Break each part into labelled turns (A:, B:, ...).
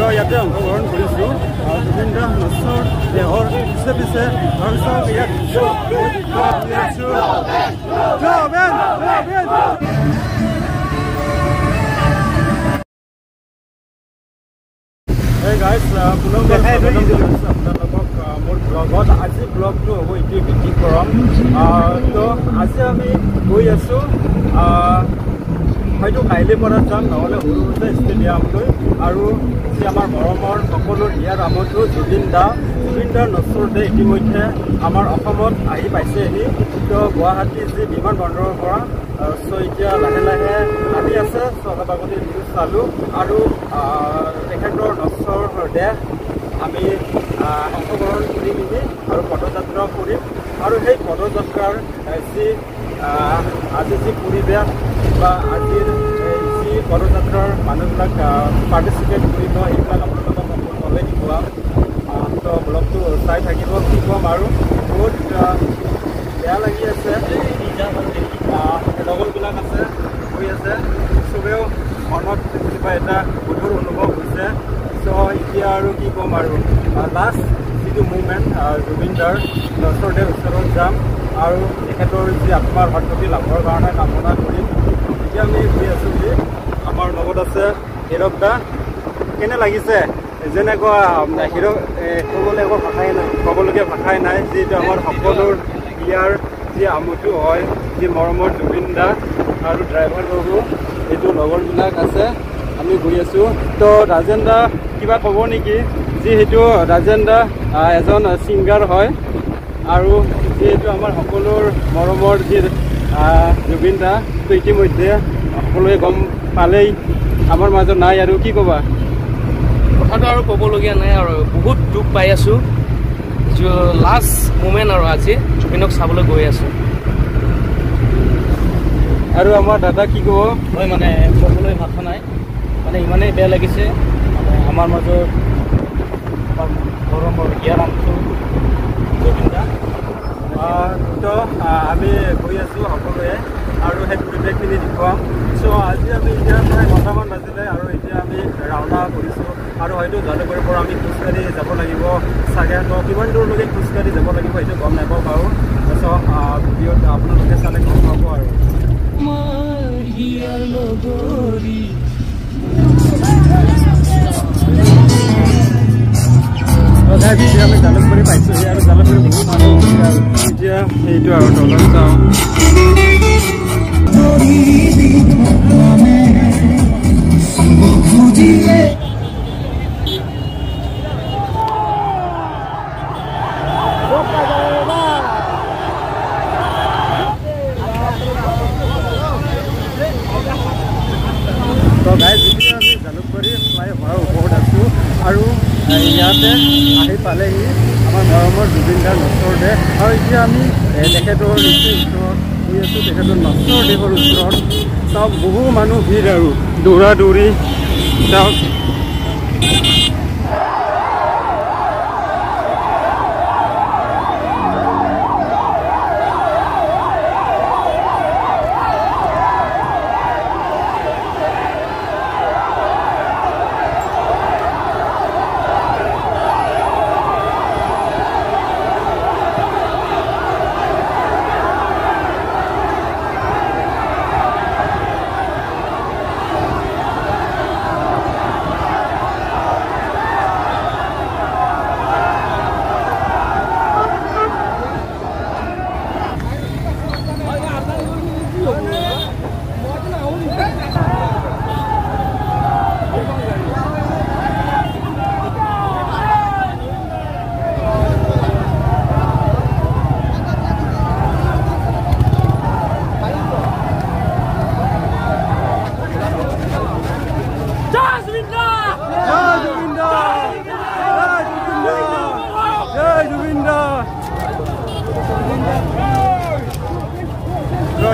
A: ইয়াতে অংশগ্ৰহণ কৰিছোঁ জুবিন দা নচৰ দেহৰ পিছে পিছে আৰু চাওক ইয়াত আপোনালোকক মোৰ ব্লগত আজি ব্লগটো হ'ব এইটোৱে ভিত্তি কৰম তো আজি আমি গৈ আছোঁ হয়তো কাইলৈ পৰা যাম নহ'লে সৰু সৰুতে ষ্টেডিয়ামলৈ আৰু যি আমাৰ মৰমৰ সকলো ইয়াৰ আমতো জুবিন দাৰ নচৰতে ইতিমধ্যে আমাৰ অসমত আহি পাইছেহি তো গুৱাহাটী যি বিমান বন্দৰৰ পৰা চ' এতিয়া লাহে লাহে আহি আছে চ' অলপ আগতে নিউজ চালোঁ আৰু তেখেতৰ নচৰ দেহ আমি অংশগ্ৰহণ কৰি পিনি আৰু পদযাত্ৰা কৰিম আৰু সেই পদযাত্ৰাৰ যি আজি যি পৰিৱেশ বা আজিৰ যি পদযাত্ৰাৰ মানুহবিলাক পাৰ্টিচিপেট কৰিব এইবিলাক আপোনালোকক সম্পূৰ্ণভাৱে দেখুৱাম তো ব্লগটো চাই থাকিব কি ক'ম আৰু বহুত বেয়া লাগি আছে লগৰবিলাক আছে হৈ আছে চবেও মনত কিবা এটা গধুৰ অনুভৱ হৈছে চ' এতিয়া আৰু কি ক'ম আৰু লাষ্ট যিটো মুভমেণ্ট জুবিন দাৰ নচৰতে ওচৰত যাম আৰু তেখেতৰ যি আত্মাৰ সদ্গতি লাভৰ কাৰণে কামনা কৰিম এতিয়া আমি গৈ আছোঁ বুলি আমাৰ লগত আছে হীৰক দা কেনে লাগিছে যেনেকুৱা হীৰক ক'বলৈ একো ভাষাই নাই ক'বলগীয়া ভাষাই নাই যিটো আমাৰ সকলোৰ ইয়াৰ যি আমোদটো হয় যি মৰমৰ জুবিন দা আৰু ড্ৰাইভাৰ বাবু এইটো লগৰবিলাক আছে আমি গৈ আছোঁ তো ৰাজেন দা কিবা ক'ব নেকি যিহেতু ৰাজেন দা এজন ছিংগাৰ হয় আৰু যিহেতু আমাৰ সকলোৰ মৰমৰ যি জুবিন দা তো ইতিমধ্যে সকলোৱে গম পালেই আমাৰ মাজত নাই আৰু কি ক'বা
B: কথাটো আৰু ক'বলগীয়া নাই আৰু বহুত দুখ পাই আছোঁ লাষ্ট মুমেণ্ট আৰু আজি জুবিনক চাবলৈ গৈ আছোঁ
A: আৰু আমাৰ দাদা কি ক'ব
B: মই মানে ক'বলৈ ভাষা নাই মানে ইমানেই বেয়া লাগিছে মানে আমাৰ মাজত আমাৰ গৰমৰ ইয়াৰ আমটো জুবিন দা
A: তো আমি গৈ আছোঁ সকলোৱে আৰু সেই পৰিৱেশখিনি দেখুৱাম চ' আজি আমি এতিয়া প্ৰায় ঘণ্টামান বাজিলে আৰু এতিয়া আমি ৰাওনা কৰিছোঁ আৰু হয়তো জালুকবাৰীৰ পৰা আমি খোজকাঢ়ি যাব লাগিব চাগে তো কিমান দূৰলৈকে খোজকাঢ়ি যাব লাগিব সেইটো গম নাপাওঁ বাৰু চ' ভিডিঅ'ত আপোনালোকে চালে গম পাব আৰু ভিডিঅ' আমি জালুকবাৰী পাইছোঁহি আৰু জালুকবাৰী বহুত মানুহ আৰু এতিয়া সেইটো আৰু তলত চাওঁ তো গাইজ এতিয়া আমি জালুকবাৰী ফ্লাইঅভাৰৰ ওপৰত আছোঁ আৰু ইয়াতে আহি পালেহি আমাৰ মৰমৰ জুবিন দাৰ নচৰ দেহ আৰু এতিয়া আমি তেখেতৰ ওচৰত গৈ আছোঁ তেখেতৰ নচৰ দেহৰ ওচৰত চাওক বহু মানুহ ভিৰ আৰু দৌৰা দৌৰি চাওক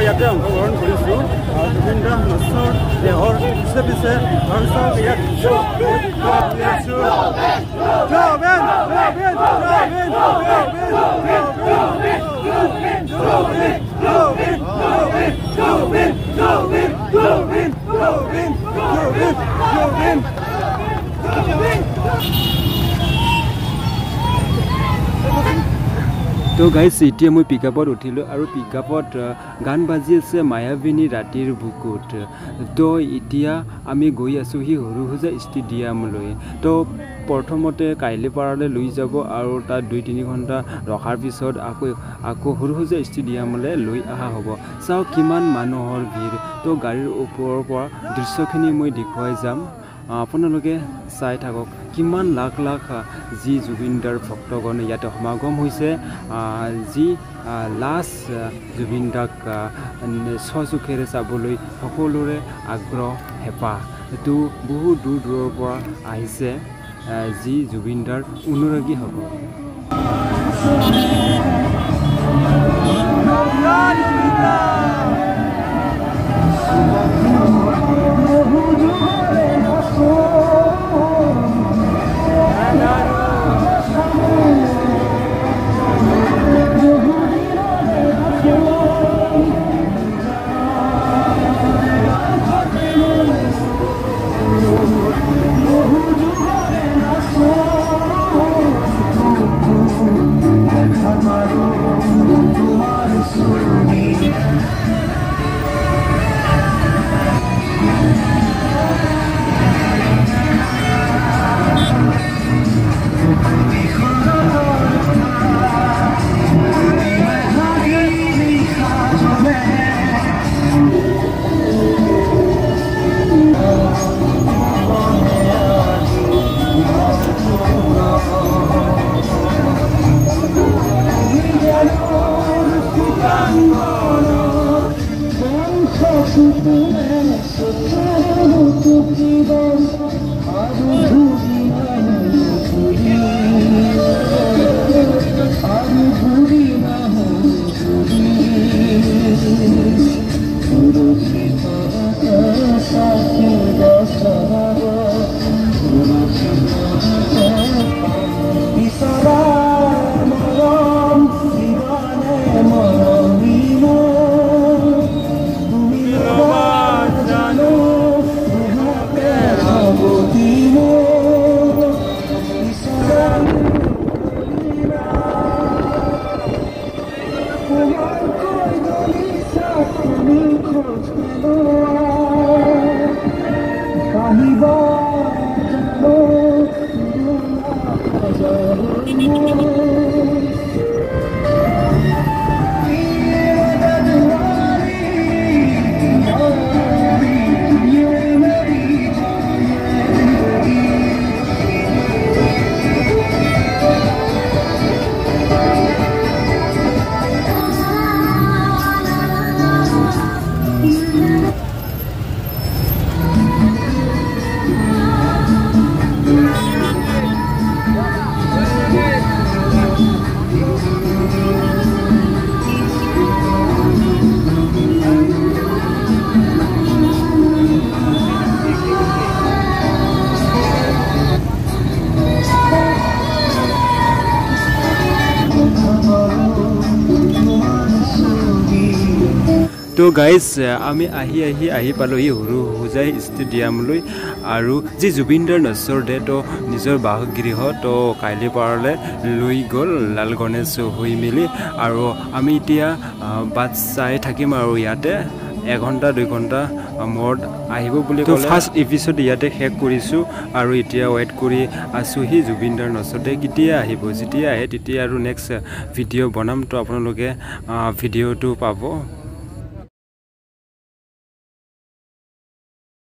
A: ইয়াতে অংশগ্ৰহণ কৰিছোঁ জুবিন দা নচৰ দেহৰ পিছে পিছে আৰু চাওক ইয়াত তো গাইজ এতিয়া মই পিকআপত উঠিলোঁ আৰু পিকআপত গান বাজি আছে মায়াবিনী ৰাতিৰ বুকুত। তো এতিয়া আমি গৈ আছোঁ সি সৰুসজাই ষ্টেডিয়ামলৈ। তো প্ৰথমতে কাইলিপাৰালৈ লৈ যাব আৰু তাত 2-3 ঘণ্টা ৰখাৰ পিছত আকৌ সৰুসজাই ষ্টেডিয়ামলৈ লৈ অহা হ'ব। চাওক কিমান মানুহৰ ভিৰ। তো গাড়ীৰ ওপৰৰ পৰা দৃশ্যখিনি মই দেখুৱাই যাম, আপোনালোকে চাই থাকক। কিমান লাখ লাখ যি জুবিনদাৰ ভক্তগণ ইয়াতে সমাগম হৈছে, যি লাষ্ট জুবিনদাক স্বচোখেৰে চাবলৈ সকলোৰে আগ্ৰহ হেঁপাহ। এইটো বহু দূৰ দূৰৰ পৰা আহিছে যি জুবিনদাৰ অনুৰাগী হ'ব। তো গাইজ আমি আহি পালোহি সৰুসজাই ষ্টেডিয়ামলৈ। আৰু যি জুবিনদাৰ নশ্বৰ দেহ তো নিজৰ বাসগৃহ তো কাইলিপাৰালৈ লৈ গ'ল লাল গণেশ হৈ মেলি। আৰু আমি এতিয়া বাট চাই থাকিম আৰু ইয়াতে 1 ঘণ্টা 2 ঘণ্টা মূৰত আহিব বুলি ক'লে। ফাৰ্ষ্ট এপিছড ইয়াতে শেষ কৰিছোঁ আৰু এতিয়া ৱেইট কৰি আছোঁহি জুবিনদাৰ নশ্বৰ দেহ কেতিয়া আহিব। যেতিয়া আহে তেতিয়া আৰু নেক্সট ভিডিঅ' বনাম, তো আপোনালোকে ভিডিঅ'টো পাব।